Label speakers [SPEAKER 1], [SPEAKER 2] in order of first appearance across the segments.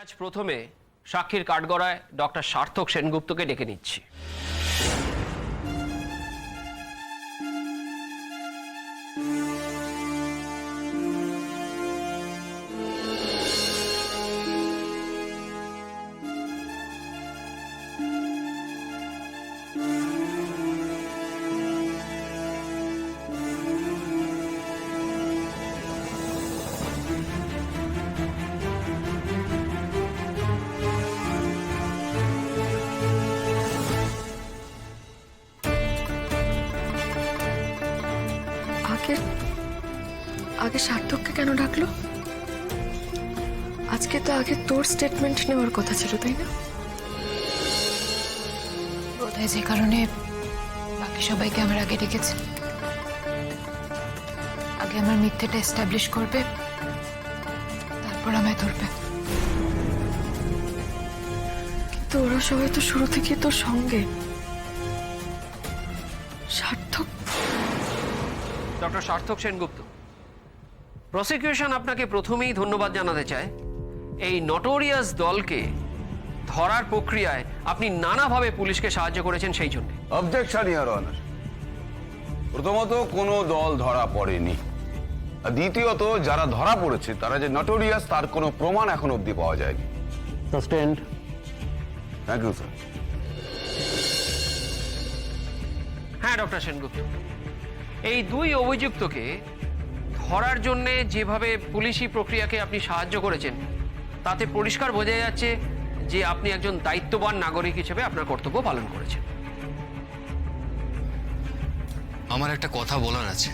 [SPEAKER 1] আজ প্রথমে সাক্ষীর কাঠগড়ায় ডক্টর সার্থক সেনগুপ্তকে ডেকে নিচ্ছি।
[SPEAKER 2] আগে সার্থককে কেন ডাকলো? আজকে তো আগে তোর স্টেটমেন্ট নেওয়ার কথা ছিল, তাই না?
[SPEAKER 3] বোধহয় যে কারণে বাকি সবাইকে আমার আগে ডেকেছে। আগে আমার মিথ্যেটা এস্টাবলিশ করবে, তারপর আমায় ধরবে।
[SPEAKER 2] কিন্তু ওরা সবাই তো শুরু থেকে তোর সঙ্গে। সার্থক,
[SPEAKER 1] ডক্টর সার্থক সেনগুপ্ত, প্রসিকিউশন আপনাকে প্রথমেই ধন্যবাদ জানাতে চায়। এই নটোরিয়াস দলকে ধরার প্রক্রিয়ায় আপনি নানাভাবে পুলিশকে সাহায্য করেছেন, সেই জন্য।
[SPEAKER 4] Objection your honour. প্রথমত কোনো দল ধরা পড়েনি, আর দ্বিতীয়ত যারা ধরা পড়েছে তারা যে নটোরিয়াস তার কোনো প্রমাণ এখন অবধি পাওয়া যায়নি।
[SPEAKER 5] সাসপেন্ড।
[SPEAKER 4] Thank you sir.
[SPEAKER 1] হ্যাঁ ডক্টর সেনগুপ্ত, এই দুই অভিযুক্তকে ধরার জন্য যেভাবে পুলিশি প্রক্রিয়াকে আপনি সাহায্য করেছেন, তাতে পরিষ্কার বোঝা যাচ্ছে যে আপনি একজন দায়িত্ববান নাগরিক হিসেবে আপনার কর্তব্য পালন করেছেন।
[SPEAKER 6] আমার একটা কথা বলার আছে।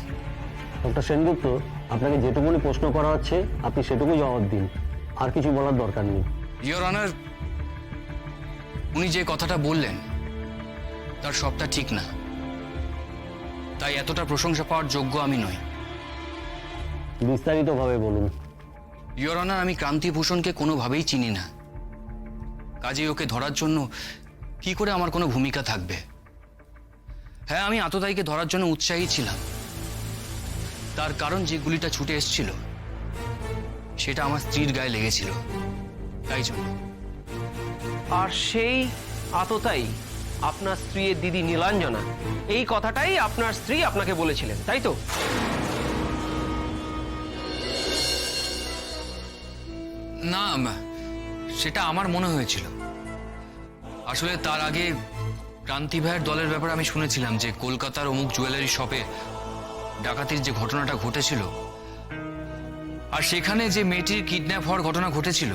[SPEAKER 5] ডক্টর সেনগুপ্ত, আপনাকে যেটুকুনি প্রশ্ন করা হচ্ছে আপনি সেটুকু জবাব দিন, আর কিছু বলার দরকার নেই।
[SPEAKER 6] ইওর অনার, উনি যে কথাটা বললেন তার সবটা ঠিক না, তাই এতটা প্রশংসা পাওয়ার যোগ্য আমি নই।
[SPEAKER 5] বিস্তারিতভাবে বলুন।
[SPEAKER 6] ইওর অনার, আমি ক্রান্তিভূষণকে কোনোভাবেই চিনি না, কাজেই ওকে ধরার জন্য কি করে আমার কোনো ভূমিকা থাকবে? হ্যাঁ, আমি আততায়ীকে ধরার জন্য উৎসাহী ছিলাম, তার কারণ যে গুলিটা ছুটে এসেছিল সেটা আমার স্ত্রীর গায়ে লেগেছিল, তাই জন্য।
[SPEAKER 1] আর সেই আততায়ী আপনার স্ত্রীর দিদি নীলাঞ্জনা, এই কথাটাই আপনার স্ত্রী আপনাকে বলেছিলেন, তাই তো?
[SPEAKER 6] না, সেটা আমার মনে হয়েছিল। আসলে তার আগে ক্রান্তি ভাইয়ের দলের ব্যাপারে আমি শুনেছিলাম যে কলকাতার অমুক জুয়েলারি শপে ডাকাতির যে ঘটনাটা ঘটেছিল, আর সেখানে যে মেয়েটির কিডন্যাপ হওয়ার ঘটনা ঘটেছিল,